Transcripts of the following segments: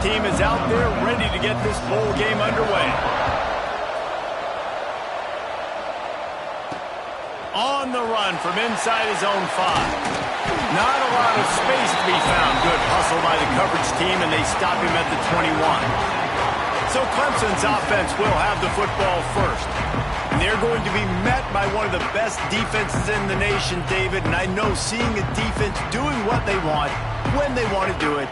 team is out there ready to get this bowl game underway. On the run from inside his own 5. Not a lot of space to be found. Good hustle by the coverage team, and they stop him at the 21. So Clemson's offense will have the football first. And they're going to be met by one of the best defenses in the nation, David. And I know seeing a defense doing what they want, when they want to do it,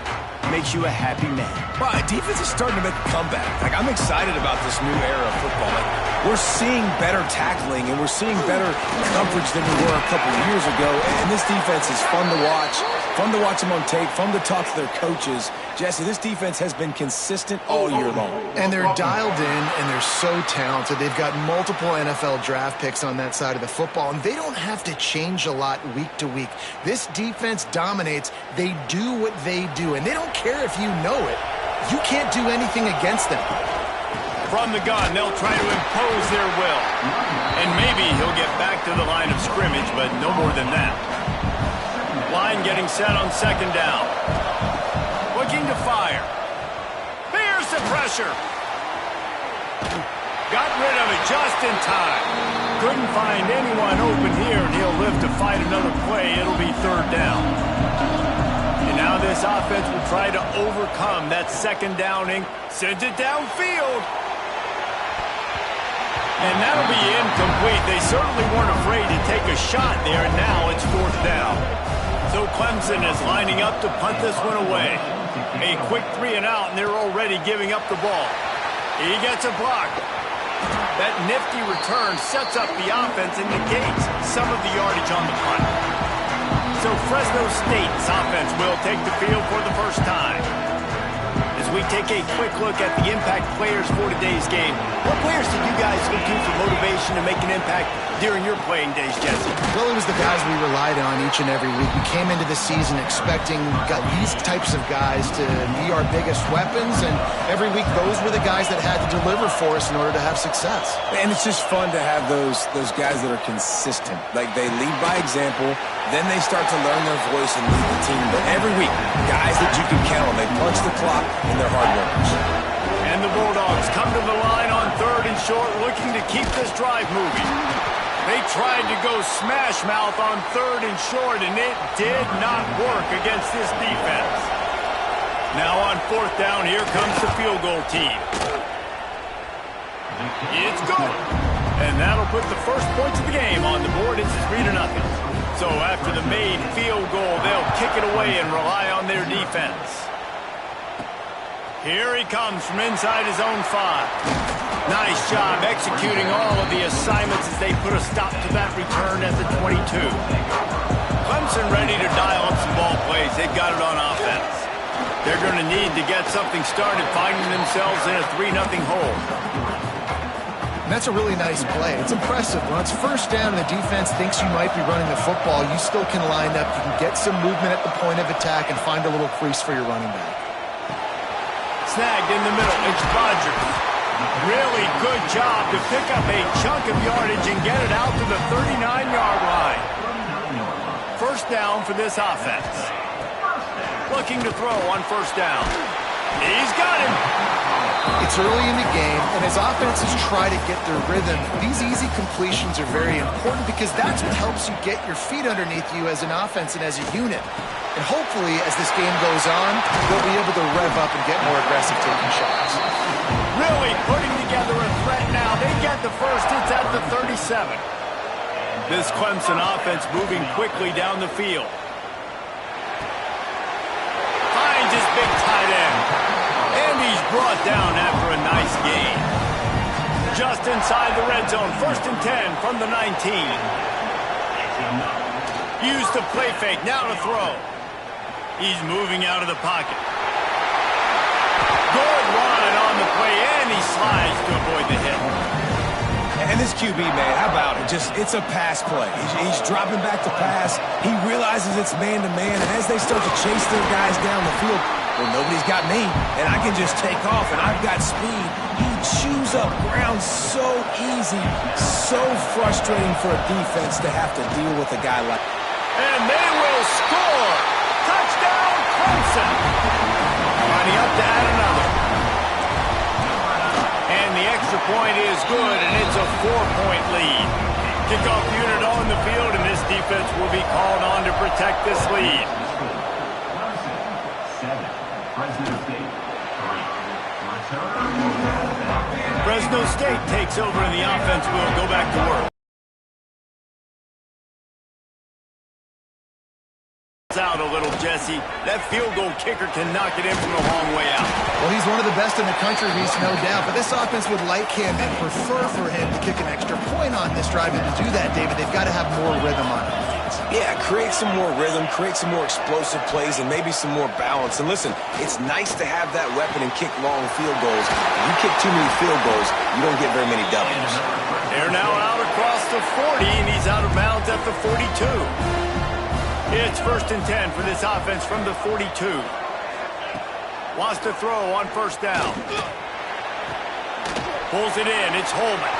makes you a happy man. Well, defense is starting to make a comeback. Like, I'm excited about this new era of football. Like, we're seeing better tackling and we're seeing better coverage than we were a couple of years ago. And this defense is fun to watch them on tape, fun to talk to their coaches. Jesse, this defense has been consistent all year long. And they're dialed in, and they're so talented. They've got multiple NFL draft picks on that side of the football, and they don't have to change a lot week to week. This defense dominates. They do what they do, and they don't care if you know it. You can't do anything against them. From the gun, they'll try to impose their will. And maybe he'll get back to the line of scrimmage, but no more than that. Line getting set on second down. Looking to fire. There's the pressure. Got rid of it just in time. Couldn't find anyone open here, and he'll live to fight another play. It'll be third down. And now this offense will try to overcome that second downing. Sends it downfield. And that'll be incomplete. They certainly weren't afraid to take a shot there, and now it's fourth down. So Clemson is lining up to punt this one away. A quick 3 and out, and they're already giving up the ball. He gets a block. That nifty return sets up the offense and negates some of the yardage on the punt. So Fresno State's offense will take the field for the first time. As we take a quick look at the impact players for today's game, what players did you guys look to for motivation to make an impact during your playing days, Jesse? Well, it was the guys we relied on each and every week. We came into the season expecting these types of guys to be our biggest weapons, and every week those were the guys that had to deliver for us in order to have success. And it's just fun to have those guys that are consistent. Like, they lead by example, then they start to learn their voice and lead the team. But every week, guys that you can count on, they punch the clock, and they're hard workers. And the Bulldogs come to the line on third and short, looking to keep this drive moving. They tried to go smash mouth on third and short, and it did not work against this defense. Now on fourth down, here comes the field goal team. It's good. And that'll put the first points of the game on the board. It's 3-0. So after the made field goal, they'll kick it away and rely on their defense. Here he comes from inside his own 5. Nice job executing all of the assignments as they put a stop to that return at the 22. Clemson ready to dial up some ball plays. They've got it on offense. They're going to need to get something started, finding themselves in a 3-0 hole. And that's a really nice play. It's impressive. When it's first down and the defense thinks you might be running the football, you still can line up. You can get some movement at the point of attack and find a little crease for your running back. Snagged in the middle. It's Rodgers. Really good job to pick up a chunk of yardage and get it out to the 39-yard line. First down for this offense. Looking to throw on first down. He's got him. It's early in the game, and as offenses try to get their rhythm, these easy completions are very important because that's what helps you get your feet underneath you as an offense and as a unit. And hopefully, as this game goes on, they'll be able to rev up and get more aggressive taking shots. Really putting together a threat now. They get the first. It's at the 37. This Clemson offense moving quickly down the field. Finds his big tight end. And he's brought down after a nice gain. Just inside the red zone. First and 10 from the 19. Used the play fake. Now to throw. He's moving out of the pocket. Good run on the play, and he slides to avoid the hit. And this QB, man, how about it? It's a pass play. He's dropping back to pass. He realizes it's man-to-man, and as they start to chase their guys down the field, well, nobody's got me, and I can just take off, and I've got speed. He chews up ground so easy, so frustrating for a defense to have to deal with a guy like that. And they will score. Touchdown, Clemson. lining up to add another. And the extra point is good, and it's a 4-point lead. Kickoff unit on the field, and this defense will be called on to protect this lead. Fresno State takes over, and the offense will go back to work. Out a little, Jesse. That field goal kicker can knock it in from a long way out. Well, he's one of the best in the country, Reese, no doubt. But this offense would like him and prefer for him to kick an extra point on this drive. And to do that, David, they've got to have more rhythm on it. Yeah, create some more rhythm, create some more explosive plays, and maybe some more balance. And listen, it's nice to have that weapon and kick long field goals. If you kick too many field goals, you don't get very many W's. They're now out across the 40, and he's out of bounds at the 42. It's 1st and 10 for this offense from the 42. Wants to throw on 1st down. Pulls it in. It's Holman.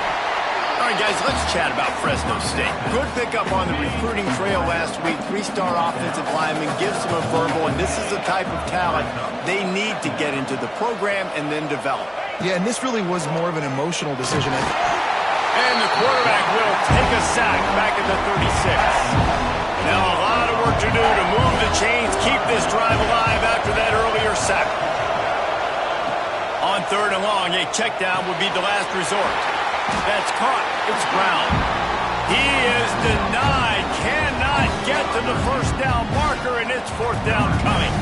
All right, guys, let's chat about Fresno State. Good pickup on the recruiting trail last week. 3-star offensive lineman gives them a verbal, and this is the type of talent they need to get into the program and then develop. Yeah, and this really was more of an emotional decision. And the quarterback will take a sack back at the 36. Now a lot of work to do to move the chains, keep this drive alive after that earlier sack. On 3rd and long, a check down would be the last resort. That's caught. It's Brown. He is denied. Cannot get to the 1st down marker, and it's 4th down coming.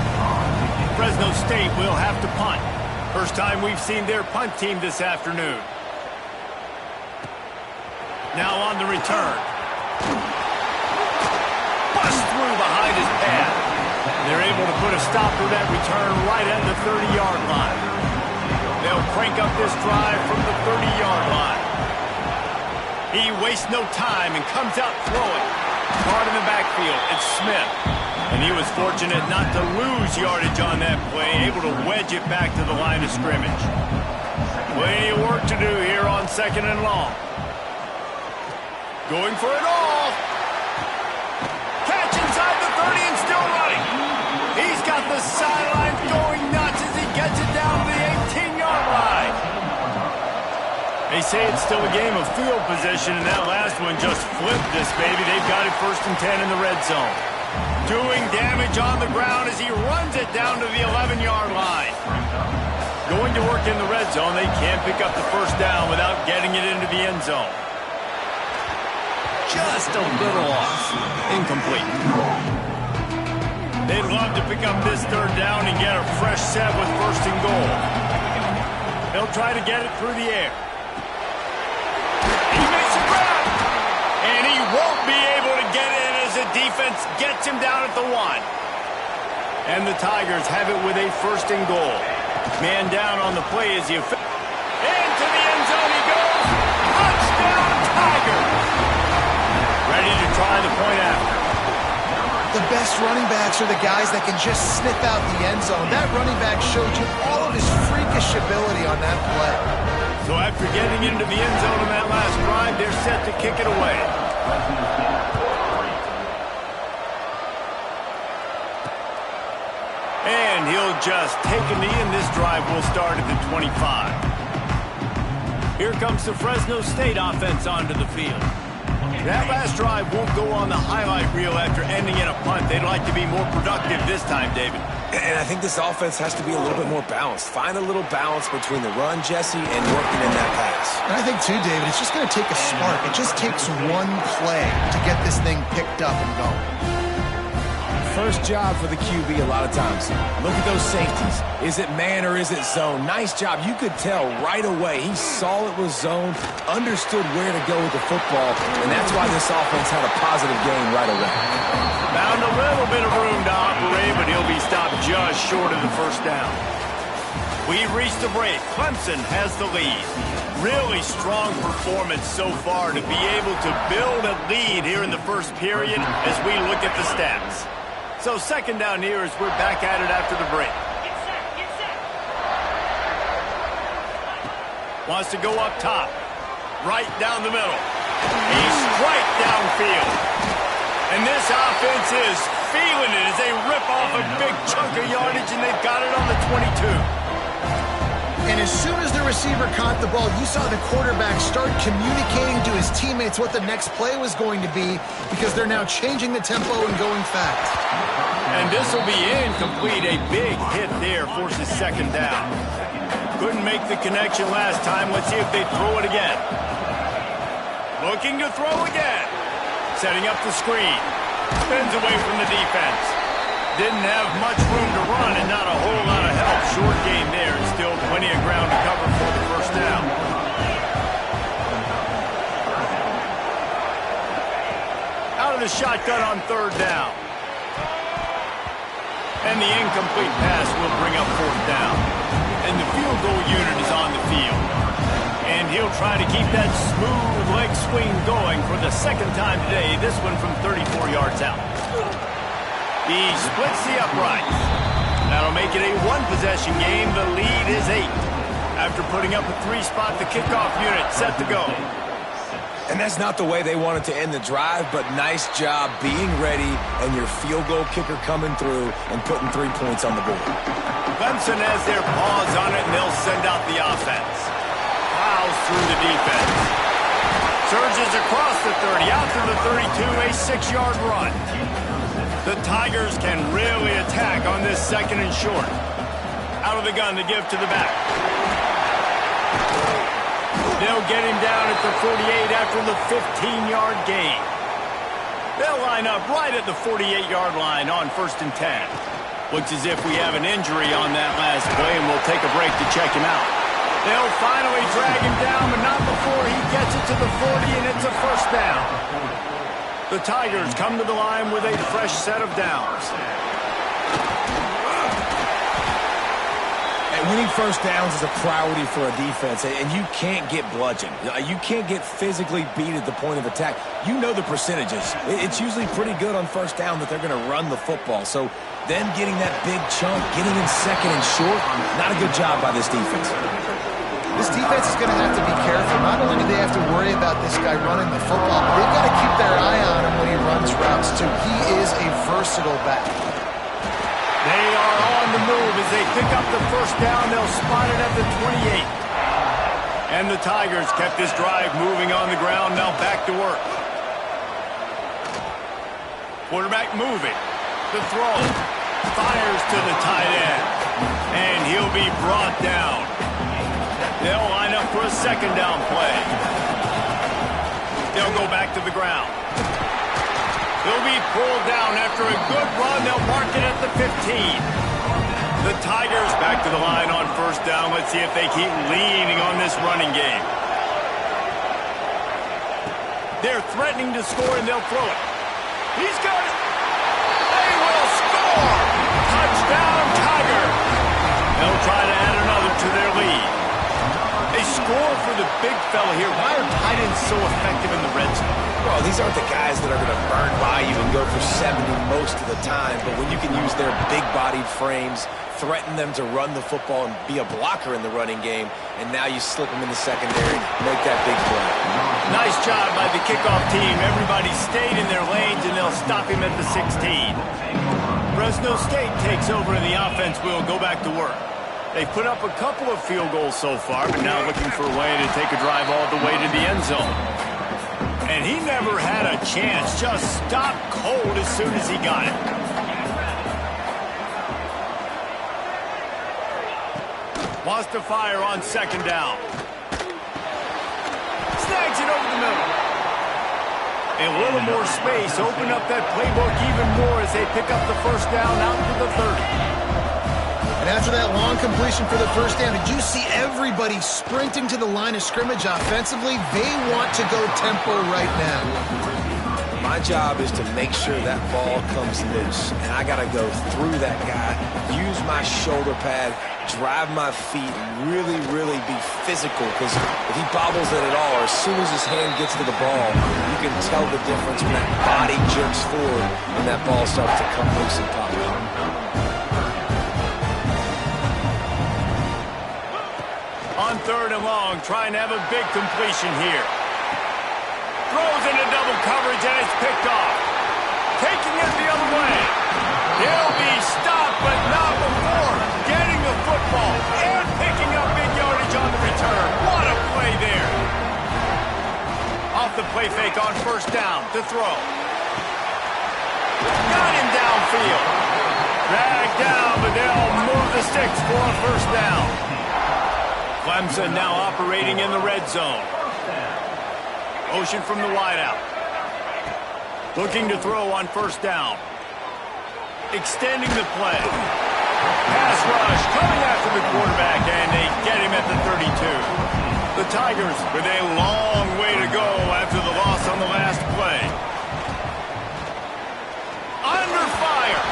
Fresno State will have to punt. First time we've seen their punt team this afternoon. Now on the return. Bust through behind his pad. They're able to put a stop to that return right at the 30-yard line. They'll crank up this drive from the 30-yard line. He wastes no time and comes out throwing. Caught in the backfield, it's Smith. And he was fortunate not to lose yardage on that play, able to wedge it back to the line of scrimmage. Plenty of work to do here on 2nd and long. Going for it all. Catch inside the 30 and still running. He's got the sidelines going nuts as he gets it down to the 18-yard line. They say it's still a game of field position, and that last one just flipped this baby. They've got it 1st and 10 in the red zone. Doing damage on the ground as he runs it down to the 11-yard line. Going to work in the red zone. They can't pick up the 1st down without getting it into the end zone. Just a little off. Incomplete. They'd love to pick up this 3rd down and get a fresh set with 1st and goal. They'll try to get it through the air. He makes a grab. And he won't be able to get in as the defense gets him down at the 1. And the Tigers have it with a 1st and goal. Man down on the play as he... Into the end zone he goes. Touchdown, Tigers. Ready to try the point after. The best running backs are the guys that can just sniff out the end zone. That running back showed you all of his freakish ability on that play. So after getting into the end zone on that last drive, they're set to kick it away. And he'll just take a knee, and this drive will start at the 25. Here comes the Fresno State offense onto the field. That last drive won't go on the highlight reel after ending in a punt. They'd like to be more productive this time, David. And I think this offense has to be a little bit more balanced. Find a little balance between the run, Jesse, and working in that pass. And I think, too, David, it's just going to take a spark. It just takes one play to get this thing picked up and going. First job for the QB a lot of times. Look at those safeties. Is it man or is it zone? Nice job. You could tell right away. He saw it was zone, understood where to go with the football, and that's why this offense had a positive game right away. Found a little bit of room to operate, but he'll be stopped just short of the 1st down. We've reached the break. Clemson has the lead. Really strong performance so far to be able to build a lead here in the 1st period as we look at the stats. So 2nd down here as we're back at it after the break. Wants to go up top. Right down the middle. A strike downfield. And this offense is feeling it as they rip off a big chunk of yardage, and they've got it on the 22. And as soon as the receiver caught the ball, you saw the quarterback start communicating to his teammates what the next play was going to be, because they're now changing the tempo and going fast. And this will be incomplete. A big hit there forces second down. Couldn't make the connection last time. Let's see if they throw it again. Looking to throw again. Setting up the screen. Spins away from the defense. Didn't have much room to run and not a whole lot of help. Short game there. Still plenty of ground to cover for the first down. Out of the shotgun on third down. And the incomplete pass will bring up fourth down. And the field goal unit is on the field. And he'll try to keep that smooth leg swing going for the second time today. This one from 34 yards out. He splits the uprights. That'll make it a one-possession game. The lead is 8. After putting up a 3-spot, the kickoff unit set to go. And that's not the way they wanted to end the drive, but nice job being ready and your field goal kicker coming through and putting 3 points on the board. Clemson has their paws on it, and they'll send out the offense. Plows through the defense. Surges across the 30, out to the 32, a 6-yard run. The Tigers can really attack on this second and short. Out of the gun to give to the back. They'll get him down at the 48 after the 15-yard gain. They'll line up right at the 48-yard line on 1st and 10. Looks as if we have an injury on that last play, and we'll take a break to check him out. They'll finally drag him down, but not before he gets it to the 40, and it's a first down. The Tigers come to the line with a fresh set of downs. Winning first downs is a priority for a defense, and you can't get bludgeoned. You can't get physically beat at the point of attack. You know the percentages. It's usually pretty good on first down that they're going to run the football. So them getting that big chunk, getting in second and short, not a good job by this defense. This defense is going to have to be careful. Not only do they have to worry about this guy running the football, but they've got to keep their eye on him when he runs routes, too. He is a versatile back. They are on the move as they pick up the first down. They'll spot it at the 28. And the Tigers kept this drive moving on the ground. Now back to work. Quarterback moving. The throw. Fires to the tight end. And he'll be brought down. They'll line up for a second down play. They'll go back to the ground. He'll be pulled down after a good run. They'll mark it at the 15. The Tigers back to the line on first down. Let's see if they keep leaning on this running game. They're threatening to score, and they'll throw it. He's got it. They will score. Touchdown, Tigers. They'll try to add another to their lead. They score for the big fella here. Why are tight ends so effective in the red zone? Well, these aren't the guys that are going to burn by you and go for 70 most of the time, but when you can use their big-bodied frames, threaten them to run the football and be a blocker in the running game, and now you slip them in the secondary, make that big play. Nice job by the kickoff team. Everybody stayed in their lanes, and they'll stop him at the 16. Fresno State takes over, and the offense will go back to work. They've put up a couple of field goals so far, but now looking for a way to take a drive all the way to the end zone. And he never had a chance, just stopped cold as soon as he got it. Wants to fire on second down. Snags it over the middle. A little more space, open up that playbook even more as they pick up the first down out to the 30. And after that long completion for the first down, did you see everybody sprinting to the line of scrimmage offensively? They want to go tempo right now. My job is to make sure that ball comes loose, and I got to go through that guy, use my shoulder pad, drive my feet, and really, really be physical, because if he bobbles it at all, or as soon as his hand gets to the ball, you can tell the difference when that body jerks forward and that ball starts to come loose and pop out. On third and long, trying to have a big completion here. Throws into double coverage, and it's picked off. Taking it the other way. He'll be stopped, but not before getting the football and picking up big yardage on the return. What a play there. Off the play fake on first down to throw. Got him downfield. Dragged down, but they'll move the sticks for a first down. Clemson now operating in the red zone. Motion from the wideout. Looking to throw on first down. Extending the play. Pass rush coming after the quarterback, and they get him at the 32. The Tigers with a long way to go after the loss on the last play. Under fire.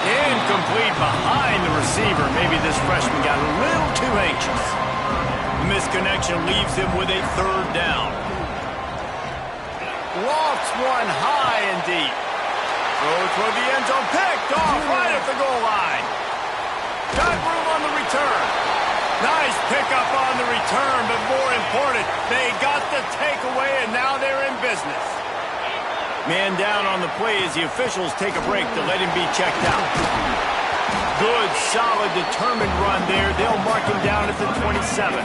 Incomplete behind the receiver. Maybe this freshman got a little too anxious. The misconnection leaves him with a third down. Lofts one high and deep. Throw toward the end zone. Picked off right at the goal line. Got room on the return. Nice pickup on the return, but more important, they got the takeaway, and now they're in business. Man down on the play as the officials take a break to let him be checked out. Good, solid, determined run there. They'll mark him down at the 27.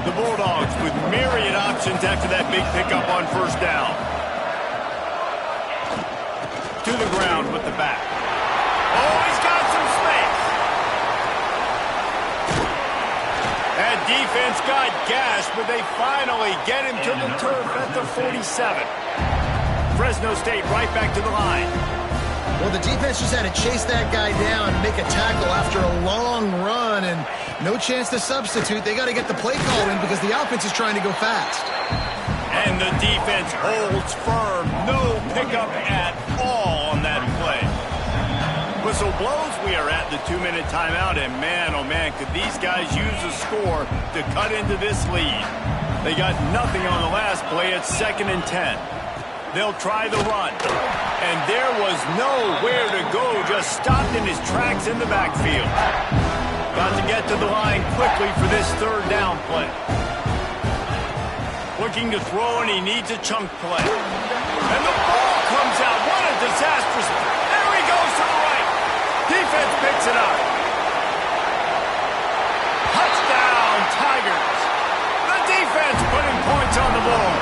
The Bulldogs with myriad options after that big pickup on first down. To the ground with the back. Oh, he's got some space. That defense got gashed, but they finally get him to the turf at the 47. Fresno State right back to the line. Well, the defense just had to chase that guy down and make a tackle after a long run, and no chance to substitute. They got to get the play call in because the offense is trying to go fast. And the defense holds firm. No pickup at all on that play. Whistle blows. We are at the 2-minute timeout, and man, oh man, could these guys use a score to cut into this lead. They got nothing on the last play. It's 2nd and 10. They'll try the run. And there was nowhere to go, just stopped in his tracks in the backfield. Got to get to the line quickly for this third down play. Looking to throw, and he needs a chunk play. And the ball comes out. What a disastrous. There he goes to the right. Defense picks it up. Touchdown, Tigers. The defense putting points on the board.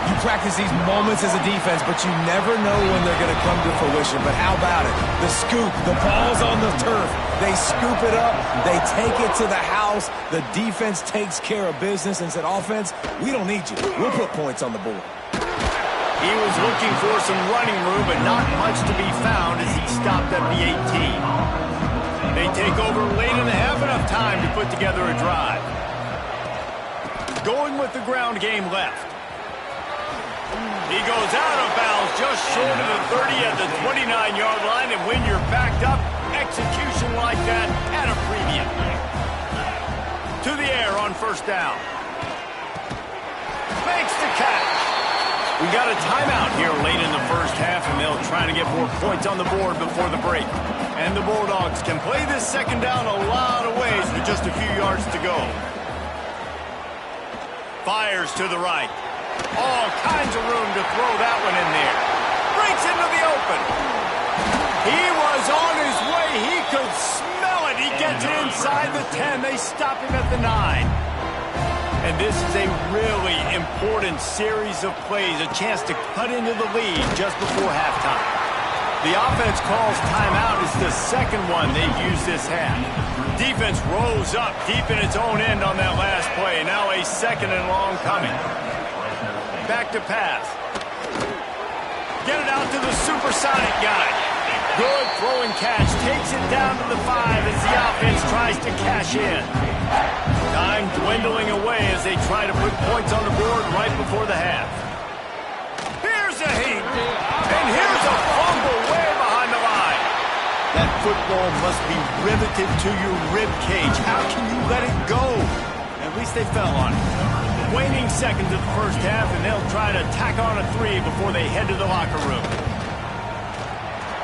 You practice these moments as a defense, but you never know when they're going to come to fruition. But how about it? The scoop, the ball's on the turf. They scoop it up. They take it to the house. The defense takes care of business and said, offense, we don't need you. We'll put points on the board. He was looking for some running room, but not much to be found as he stopped at the 18. They take over late in the half, enough time to put together a drive. Going with the ground game left. He goes out of bounds just short of the 30 at the 29-yard line, and when you're backed up, execution like that at a premium. To the air on first down. Makes the catch. We got a timeout here late in the first half, and they'll try to get more points on the board before the break. And the Bulldogs can play this second down a lot of ways with just a few yards to go. Fires to the right. All kinds of room to throw that one in there. Breaks into the open. He was on his way. He could smell it. He gets it inside the 10. They stop him at the 9. And this is a really important series of plays, a chance to cut into the lead just before halftime. The offense calls timeout. It's the second one they've used this half. Defense rose up deep in its own end on that last play. Now a 2nd and long coming. Back to pass. Get it out to the supersonic guy. Good throwing catch. Takes it down to the 5 as the offense tries to cash in. Time dwindling away as they try to put points on the board right before the half. Here's a heat. And here's a fumble way behind the line. That football must be riveted to your rib cage. How can you let it go? At least they fell on it. Waning seconds of the first half, and they'll try to tack on a 3 before they head to the locker room.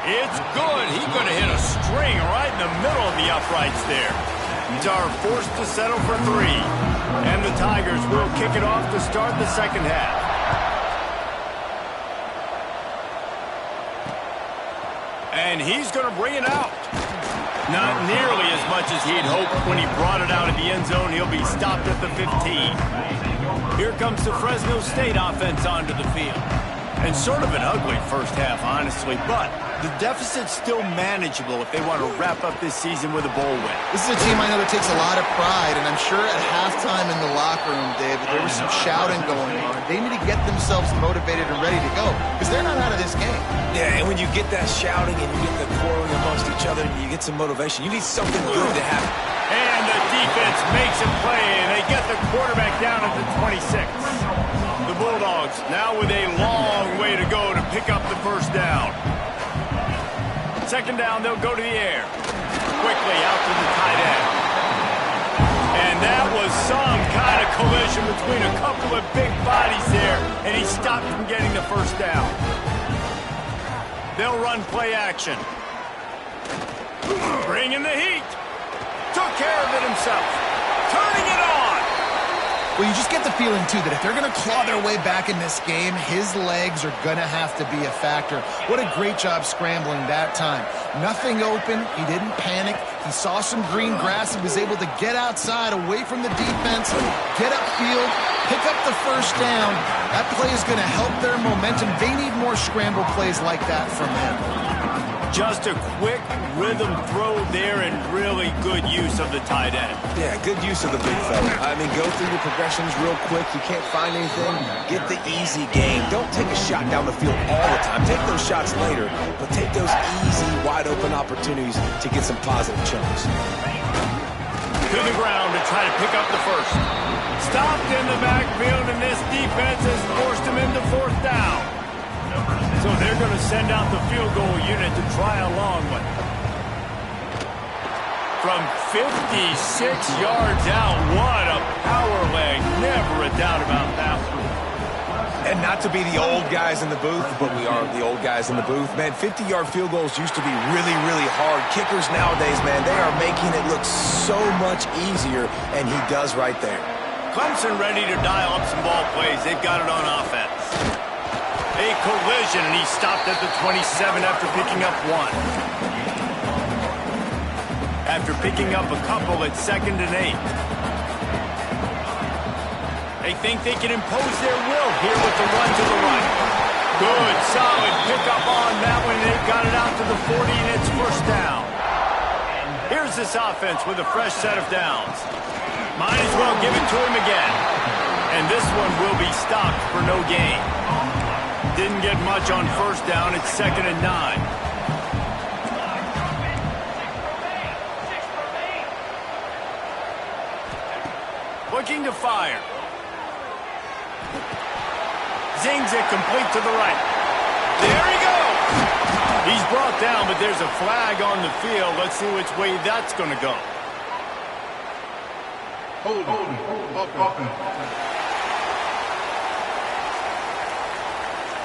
It's good. He could have hit a string right in the middle of the uprights there. He's forced to settle for 3. And the Tigers will kick it off to start the second half. And he's going to bring it out. Not nearly as much as he'd hoped when he brought it out of the end zone. He'll be stopped at the 15. Here comes the Fresno State offense onto the field. And sort of an ugly first half, honestly, but the deficit's still manageable if they want to wrap up this season with a bowl win. This is a team I know that takes a lot of pride, and I'm sure at halftime in the locker room, David, there was some shouting going on. They need to get themselves motivated and ready to go, because they're not out of this game. Yeah, and when you get that shouting and you get the quarreling amongst each other and you get some motivation, you need something good to happen. And the defense makes a play, and they get the quarterback down at the 26. The Bulldogs now with a long way to go to pick up the first down. Second down, they'll go to the air. Quickly out to the tight end. And that was some kind of collision between a couple of big bodies there, and he stopped from getting the first down. They'll run play action. Bringing the heat. Took care of it himself. Turning it on. Well, you just get the feeling, too, that if they're going to claw their way back in this game, his legs are going to have to be a factor. What a great job scrambling that time. Nothing open. He didn't panic. He saw some green grass. He was able to get outside, away from the defense, get upfield, pick up the first down. That play is going to help their momentum. They need more scramble plays like that from him. Just a quick rhythm throw there and really good use of the tight end. Yeah, good use of the big fella. I mean, go through your progressions real quick. You can't find anything, get the easy game. Don't take a shot down the field all the time. Take those shots later, but take those easy, wide-open opportunities to get some positive chunks. To the ground to try to pick up the first. Stopped in the backfield, and this defense has forced him into fourth down. So they're going to send out the field goal unit to try a long one. From 56 yards out, what a power leg. Never a doubt about that one. And not to be the old guys in the booth, but we are the old guys in the booth. Man, 50-yard field goals used to be really, really hard. Kickers nowadays, man, they are making it look so much easier, and he does right there. Clemson ready to dial up some ball plays. They've got it on offense. A collision, and he stopped at the 27 after picking up one. After picking up a couple at 2nd and 8. They think they can impose their will here with the run to the right. Good, solid pickup on that one. They've got it out to the 40, and it's first down. Here's this offense with a fresh set of downs. Might as well give it to him again. And this one will be stopped for no gain. Didn't get much on first down. It's 2nd and 9. Looking to fire. Zings it complete to the right. There he goes. He's brought down, but there's a flag on the field. Let's see which way that's going to go.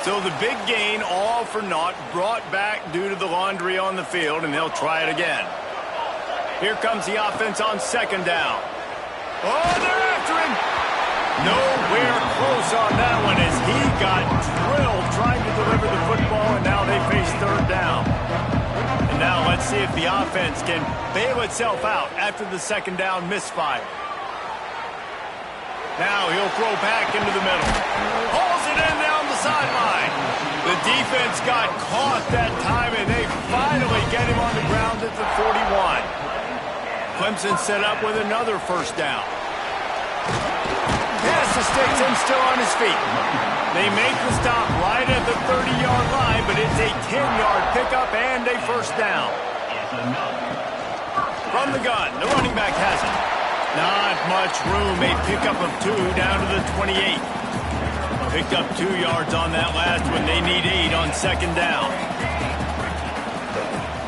So the big gain, all for naught, brought back due to the laundry on the field, and they'll try it again. Here comes the offense on 2nd down. Oh, they're after him. Nowhere close on that one as he got drilled trying to deliver the football, and now they face 3rd down. And now let's see if the offense can bail itself out after the 2nd down misfire. Now he'll throw back into the middle. Hauls it in down the sideline. The defense got caught that time, and they finally get him on the ground at the 41. Clemson set up with another first down. Pass the sticks and still on his feet. They make the stop right at the 30-yard line, but it's a 10-yard pickup and a first down. From the gun, the running back has it. Not much room. A pickup of 2 down to the 28. Picked up 2 yards on that last one. They need 8 on 2nd down.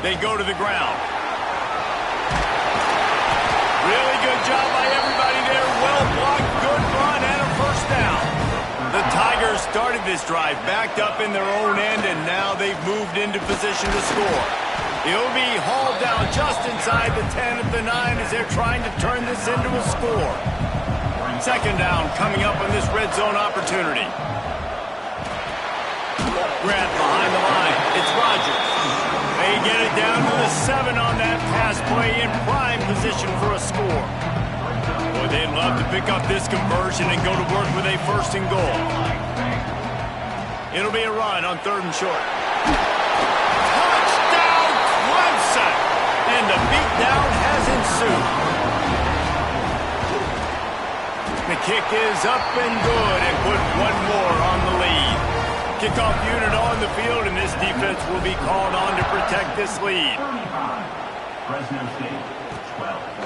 They go to the ground. Really good job by everybody there. Well blocked, good run, and a first down. The Tigers started this drive backed up in their own end, and now they've moved into position to score. He'll be hauled down just inside the 10 at the 9 as they're trying to turn this into a score. 2nd down coming up on this red zone opportunity. Grant behind the line. It's Rodgers. They They get it down to the 7 on that pass play in prime position for a score. Boy, they'd love to pick up this conversion and go to work with a 1st and goal. It'll be a run on 3rd and short. Touchdown, Clemson! And the beatdown has ensued. The kick is up and good and put one more on the lead. Kickoff unit on the field, and this defense will be called on to protect this lead.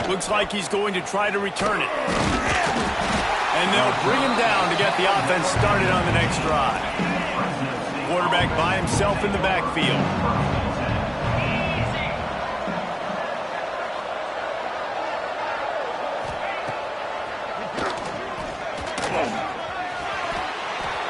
Looks like he's going to try to return it. And they'll bring him down to get the offense started on the next drive. Quarterback by himself in the backfield.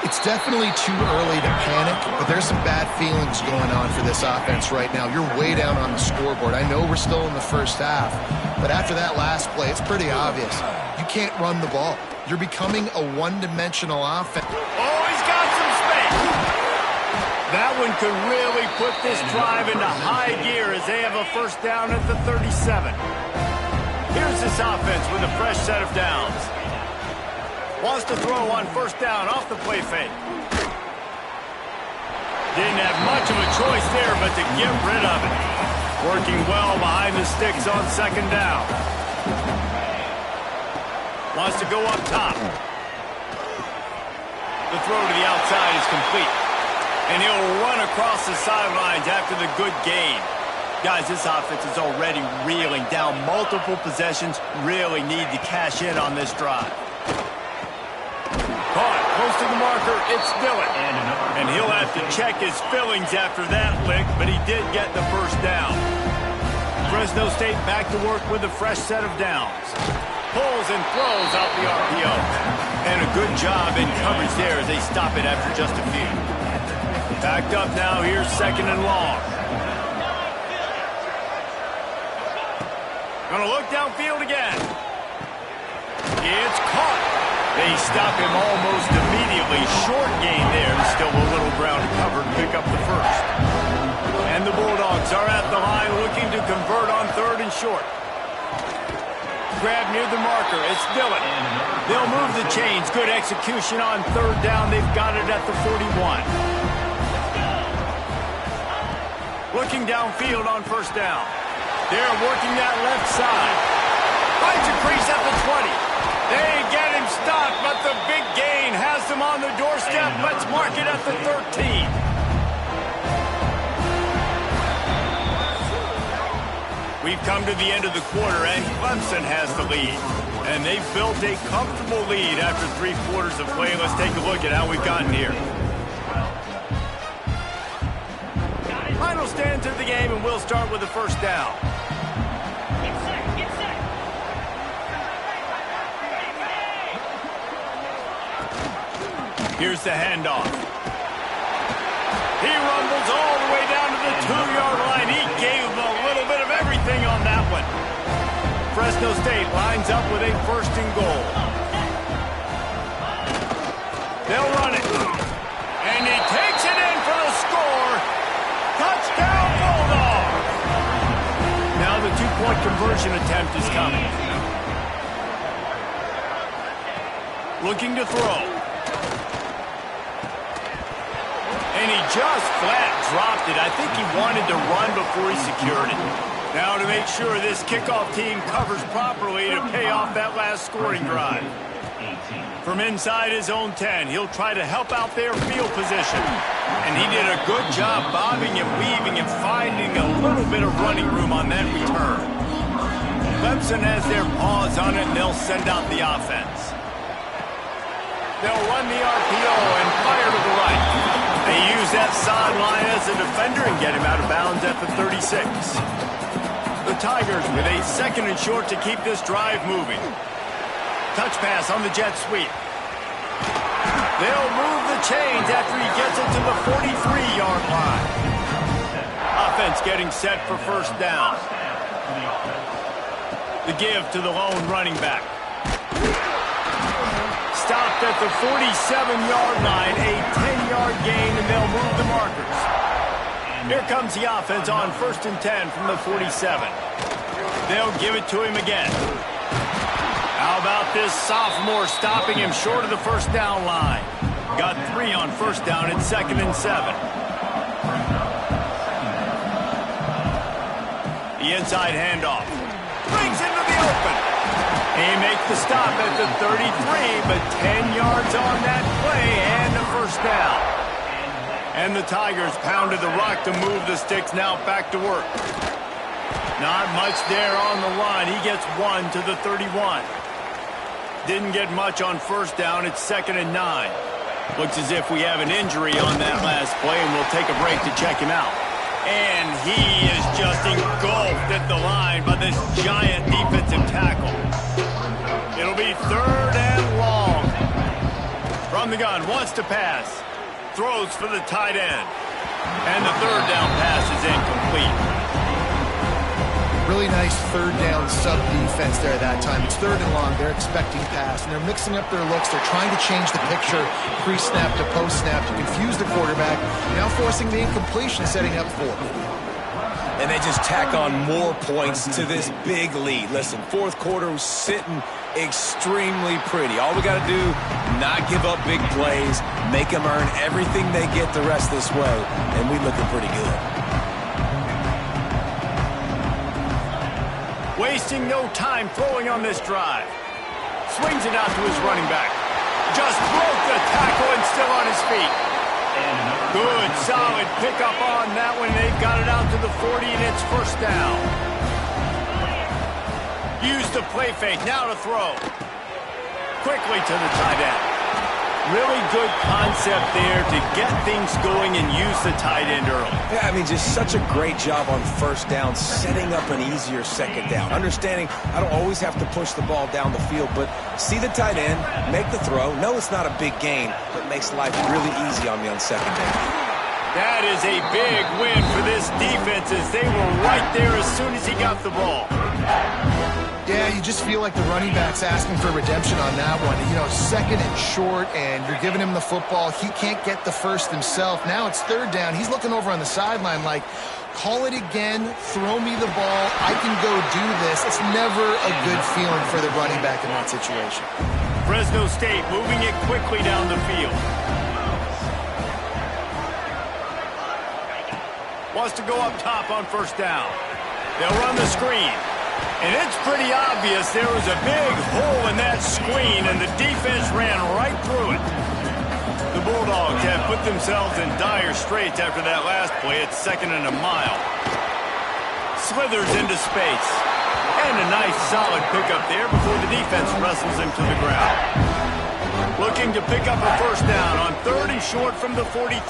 It's definitely too early to panic, but there's some bad feelings going on for this offense right now. You're way down on the scoreboard. I know we're still in the first half, but after that last play, it's pretty obvious. You can't run the ball. You're becoming a one-dimensional offense. Oh, he's got some space. That one could really put this drive into high gear as they have a 1st down at the 37. Here's this offense with a fresh set of downs. Wants to throw on 1st down off the play fake. Didn't have much of a choice there but to get rid of it. Working well behind the sticks on 2nd down. Wants to go up top. The throw to the outside is complete. And he'll run across the sidelines after the good gain. Guys, this offense is already reeling down multiple possessions. Really need to cash in on this drive. Caught, close to the marker, it's Dillon. And he'll have to check his fillings after that lick, but he did get the 1st down. Fresno State back to work with a fresh set of downs. Pulls and throws out the RPO. And a good job in coverage there as they stop it after just a few. Backed up now, here's 2nd and long. Gonna look downfield again. It's caught. They stop him almost immediately. Short gain there. Still a little ground to cover to pick up the 1st. And the Bulldogs are at the line looking to convert on 3rd and short. Grab near the marker. It's Dillon. They'll move the chains. Good execution on 3rd down. They've got it at the 41. Looking downfield on 1st down. They're working that left side. Finds a crease at the 20. They get him stopped, but the big gain has them on the doorstep. Let's mark it at the 13. We've come to the end of the quarter, and Clemson has the lead. And they've built a comfortable lead after 3 quarters of play. Let's take a look at how we've gotten here. Final stands of the game, and we'll start with the 1st down. Here's the handoff. He rumbles all the way down to the 2-yard line. He gave them a little bit of everything on that one. Fresno State lines up with a 1st and goal. They'll run it. And he takes it in for the score. Touchdown, Bulldogs! Now the 2-point conversion attempt is coming. Looking to throw. And he just flat dropped it. I think he wanted to run before he secured it. Now to make sure this kickoff team covers properly to pay off that last scoring drive. From inside his own 10, he'll try to help out their field position. And he did a good job bobbing and weaving and finding a little bit of running room on that return. Clemson has their paws on it, and they'll send out the offense. They'll run the RPO and fire to the right. They use that sideline as a defender and get him out of bounds at the 36. The Tigers with a 2nd and short to keep this drive moving. Touch pass on the jet sweep. They'll move the chains after he gets it to the 43-yard line. Offense getting set for 1st down. The give to the lone running back. Stopped at the 47-yard line, a 10-yard gain, and they'll move the markers. Here comes the offense on 1st and 10 from the 47. They'll give it to him again. How about this sophomore stopping him short of the first down line? Got 3 on 1st down at 2nd and 7. The inside handoff. Brings into the open. He makes the stop at the 33, but 10 yards on that play and a first down. And the Tigers pounded the rock to move the sticks now back to work. Not much there on the line. He gets 1 to the 31. Didn't get much on 1st down. It's 2nd and 9. Looks as if we have an injury on that last play, and we'll take a break to check him out. And he is just engulfed at the line by this giant defensive tackle. It'll be 3rd and long. From the gun, wants to pass. Throws for the tight end. And the 3rd down pass is incomplete. Really nice 3rd down sub-defense there that time. It's 3rd and long. They're expecting pass, and they're mixing up their looks. They're trying to change the picture pre-snap to post-snap to confuse the quarterback, now forcing the incompletion, setting up 4th. And they just tack on more points to this big lead. Listen, 4th quarter was sitting extremely pretty. All we got to do, not give up big plays, make them earn everything they get the rest this way, and we looking pretty good. Wasting no time throwing on this drive. Swings it out to his running back. Just broke the tackle and still on his feet. Good, solid pickup on that one. They've got it out to the 40, and it's 1st down. Use the play fake, now to throw. Quickly to the tight end. Really good concept there to get things going and use the tight end early. Yeah, I mean, just such a great job on 1st down, setting up an easier 2nd down. Understanding I don't always have to push the ball down the field, but see the tight end, make the throw. No, it's not a big gain, but makes life really easy on me on 2nd down. That is a big win for this defense as they were right there as soon as he got the ball. Yeah, you just feel like the running back's asking for redemption on that one. You know, 2nd and short, and you're giving him the football. He can't get the first himself. Now it's 3rd down. He's looking over on the sideline like, call it again, throw me the ball, I can go do this. It's never a good feeling for the running back in that situation. Fresno State moving it quickly down the field. Wants to go up top on 1st down. They'll run the screen. And it's pretty obvious there was a big hole in that screen, and the defense ran right through it. The Bulldogs have put themselves in dire straits after that last play. It's 2nd and a mile. Slithers into space. And a nice solid pickup there before the defense wrestles him to the ground. Looking to pick up a 1st down on 3rd and short from the 43.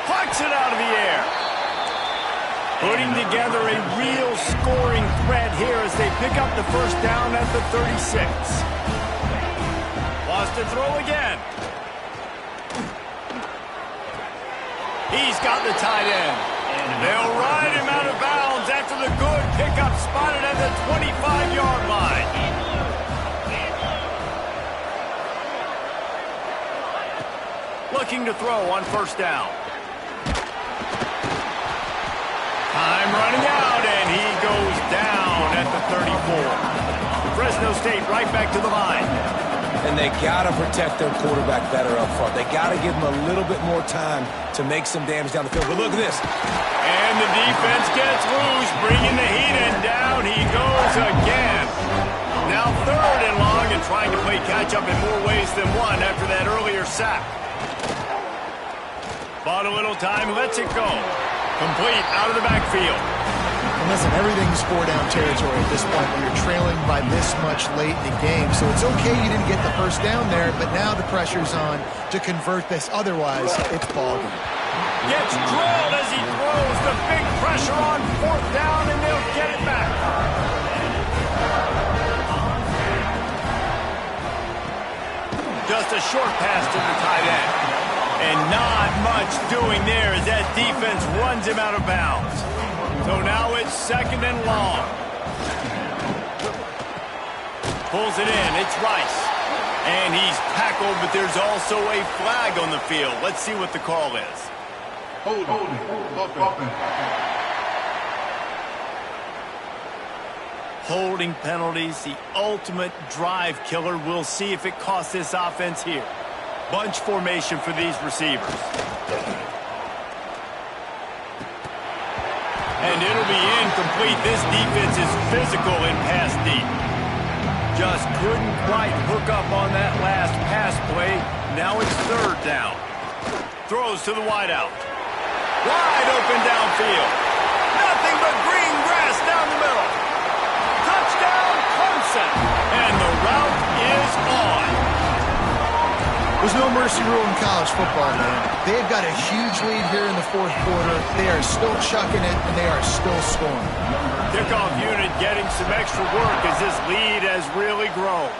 Plucks it out of the air. Putting together a real scoring threat here as they pick up the 1st down at the 36. Wants to throw again. He's got the tight end. They'll ride him out of bounds after the good pickup spotted at the 25-yard line. Looking to throw on 1st down. Time running out, and he goes down at the 34. Fresno State right back to the line. And they got to protect their quarterback better up front. They got to give him a little bit more time to make some damage down the field. But look at this. And the defense gets loose, bringing the heat, and down he goes again. Now 3rd and long, and trying to play catch-up in more ways than one after that earlier sack. Bought a little time, lets it go. Complete out of the backfield. And listen, everything's 4-down territory at this point when you're trailing by this much late in the game. So it's okay you didn't get the 1st down there, but now the pressure's on to convert this. Otherwise, it's ball game. Gets drilled as he throws. The big pressure on 4th down, and they'll get it back. Just a short pass to the tight end. And not much doing there as that defense runs him out of bounds. So now it's 2nd and long. Pulls it in. It's Rice. And he's tackled, but there's also a flag on the field. Let's see what the call is. Holding penalties, the ultimate drive killer. We'll see if it costs this offense here. Bunch formation for these receivers. And it'll be incomplete. This defense is physical in pass deep. Just couldn't quite hook up on that last pass play. Now it's third down. Throws to the wideout. Wide open downfield. Nothing but green grass down the middle. Touchdown, Clemson. And the route is on. There's no mercy rule in college football, man. They've got a huge lead here in the fourth quarter. They are still chucking it, and they are still scoring. Kickoff unit getting some extra work as this lead has really grown.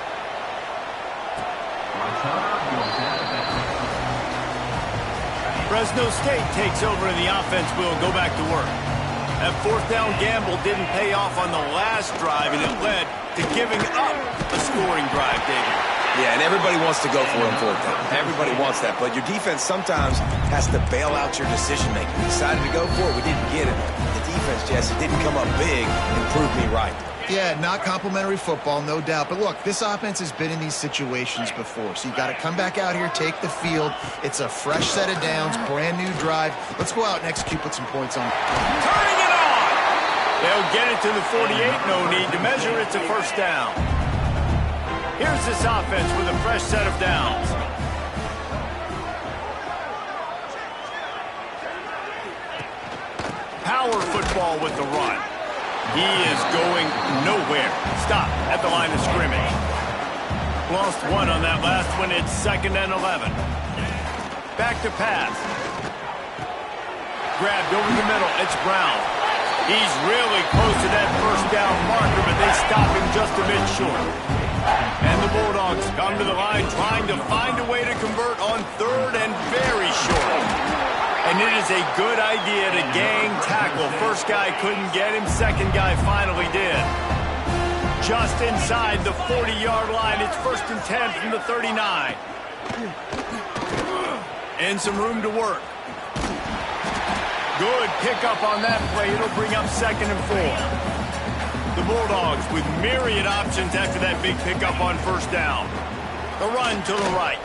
Fresno State takes over in the offense. We'll go back to work. That fourth down gamble didn't pay off on the last drive, and it led to giving up a scoring drive, David. Yeah, and everybody wants to go for it on fourth down. Everybody wants that, but your defense sometimes has to bail out your decision-making. We decided to go for it. We didn't get it. The defense, Jesse, didn't come up big and prove me right. Yeah, not complimentary football, no doubt. But look, this offense has been in these situations before. So you've got to come back out here, take the field. It's a fresh set of downs, brand new drive. Let's go out and execute, put some points on. Turning it on! They'll get it to the 48. No need to measure. It's a first down. Here's this offense with a fresh set of downs. Power football with the run. He is going nowhere. Stop at the line of scrimmage. Lost one on that last one. It's 2nd and 11. Back to pass. Grabbed over the middle. It's Brown. He's really close to that first down marker, but they stop him just a bit short. And the Bulldogs come to the line trying to find a way to convert on third and very short. And it is a good idea to gang tackle. First guy couldn't get him. Second guy finally did. Just inside the 40-yard line. It's 1st and 10 from the 39. And some room to work. Good pickup on that play. It'll bring up 2nd and 4. The Bulldogs with myriad options after that big pickup on first down. The run to the right.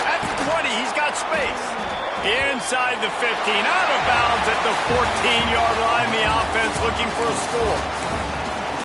At the 20, he's got space. Inside the 15, out of bounds at the 14-yard line. The offense looking for a score.